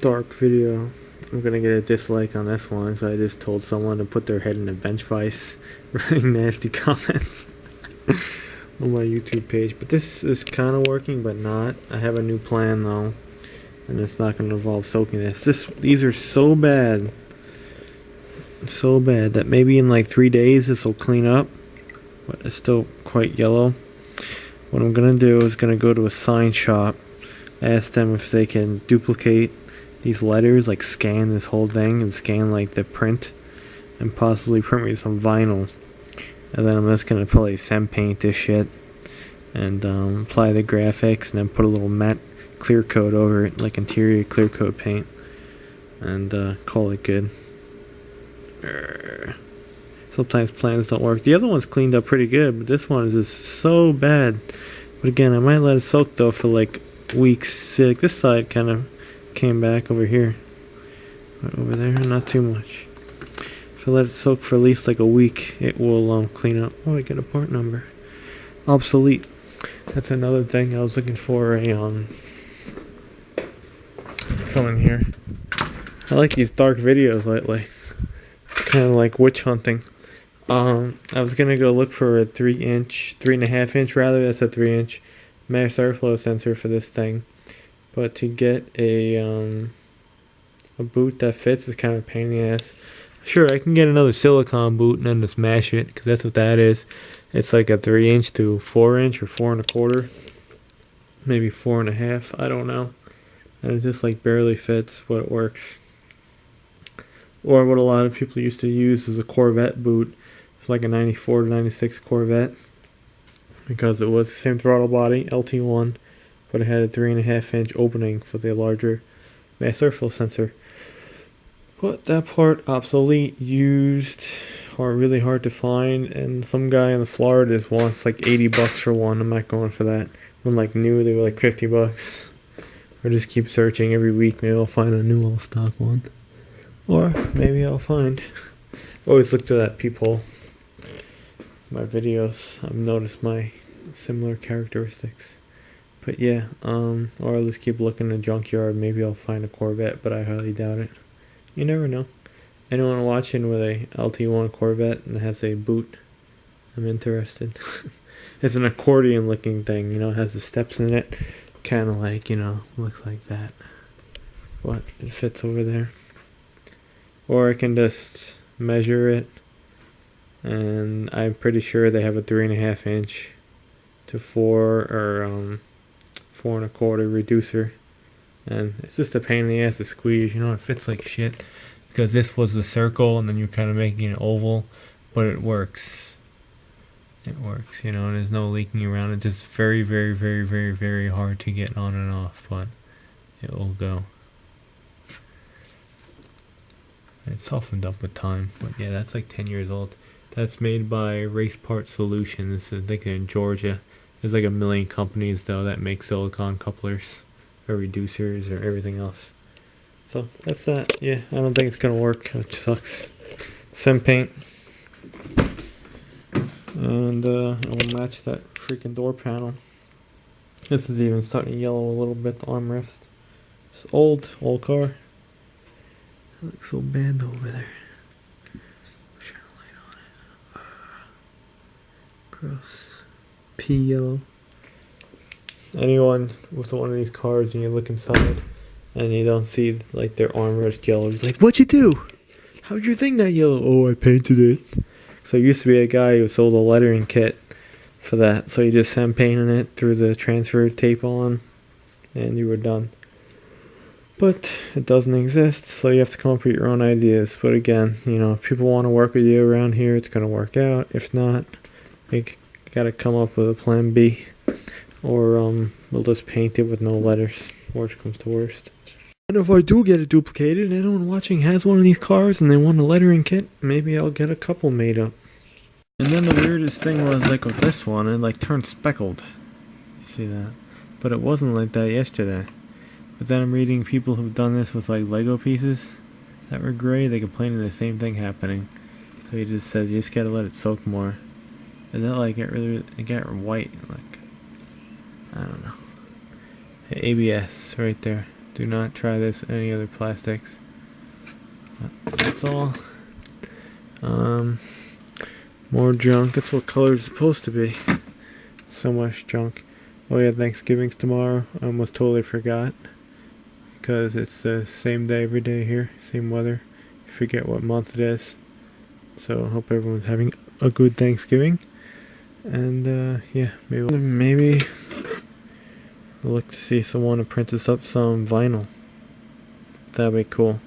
dark video. I'm gonna get a dislike on this one, so I just told someone to put their head in a bench vise, writing nasty comments on my YouTube page. But this is kind of working, but not. I have a new plan though, and it's not gonna involve soaking this. These are so bad that maybe in like 3 days this will clean up, but it's still quite yellow. What I'm gonna do is gonna go to a sign shop, ask them if they can duplicate these letters, like scan this whole thing and scan like the print, and possibly print me some vinyl. And then I'm just gonna probably sand paint this shit and apply the graphics, and then put a little matte clear coat over it, like interior clear coat paint, and call it good. Sometimes plans don't work. The other one's cleaned up pretty good, but this one is just so bad. But again, I might let it soak though for like weeks. See, like this side kind of came back over here, right over there, not too much. If I let it soak for at least like a week, it will clean up. Oh, I get a part number. Obsolete. That's another thing. I was looking for a come in here. I like these dark videos lately. Kind of like witch hunting. I was gonna go look for a 3.5 inch rather. That's a 3-inch mass airflow sensor for this thing. But to get a boot that fits is kind of a pain in the ass. Sure, I can get another silicone boot and then just mash it, because that's what that is. It's like a 3-inch to 4-inch or 4.25, maybe 4.5. I don't know. And it just like barely fits, but it works. Or what a lot of people used to use is a Corvette boot. It's like a 94 to 96 Corvette, because it was the same throttle body, LT1, but it had a 3.5-inch opening for the larger mass airflow sensor. But that part obsolete, used, or really hard to find, and some guy in Florida just wants like $80 for one. I'm not going for that. When like new, they were like $50. Or just keep searching every week. Maybe I'll find a new all stock one. Or maybe I'll find. Always look to that peephole. My videos, I've noticed my similar characteristics. But yeah, or I'll just keep looking in the junkyard. Maybe I'll find a Corvette, but I highly doubt it. You never know. Anyone watching with a LT1 Corvette and has a boot, I'm interested. It's an accordion looking thing, you know, it has the steps in it. Kind of like, you know, looks like that. But it fits over there. Or I can just measure it, and I'm pretty sure they have a 3.5-inch to 4 or 4.25 reducer, and it's just a pain in the ass to squeeze. You know, it fits like shit, because this was the circle, and then you're kind of making an oval, but it works. It works, you know, and there's no leaking around. It's just very, very, very, very, very hard to get on and off, but it will go. It's softened up with time, but yeah, that's like 10 years old. That's made by Race Part Solutions. I think they're in Georgia. There's like a million companies though that make silicone couplers or reducers or everything else. So that's that. Yeah, I don't think it's gonna work, which sucks. Sem paint, and it will match that freaking door panel. This is even starting to yellow a little bit. The armrest. It's old car. It looks so bad over there. Shine a light on it. Gross. Pea yellow. Anyone with one of these cars and you look inside and you don't see like their armrest yellow, you're like, what'd you do? How'd your thing that yellow? Oh, I painted it. So there used to be a guy who sold a lettering kit for that. So you just sand painted it, threw the transfer tape on, and you were done. But it doesn't exist, so you have to come up with your own ideas. But again, you know, if people want to work with you around here, it's going to work out. If not, you got to come up with a plan B. Or we'll just paint it with no letters. Worst comes to worst. And if I do get it duplicated, anyone watching has one of these cars and they want a lettering kit, maybe I'll get a couple made up. And then the weirdest thing was like with this one, it like turned speckled. You see that? But it wasn't like that yesterday. But then I'm reading people who've done this with like Lego pieces that were gray. They complained of the same thing happening. So he just said you just gotta let it soak more. And then like it got white. Like, I don't know. ABS right there. Do not try this any other plastics. That's all. More junk. That's what color is supposed to be. So much junk. Oh yeah, Thanksgiving's tomorrow. I almost totally forgot. Because it's the same day every day here. Same weather. I forget what month it is. So I hope everyone's having a good Thanksgiving. And yeah, maybe I'll look to see if someone to print us up some vinyl. That'd be cool.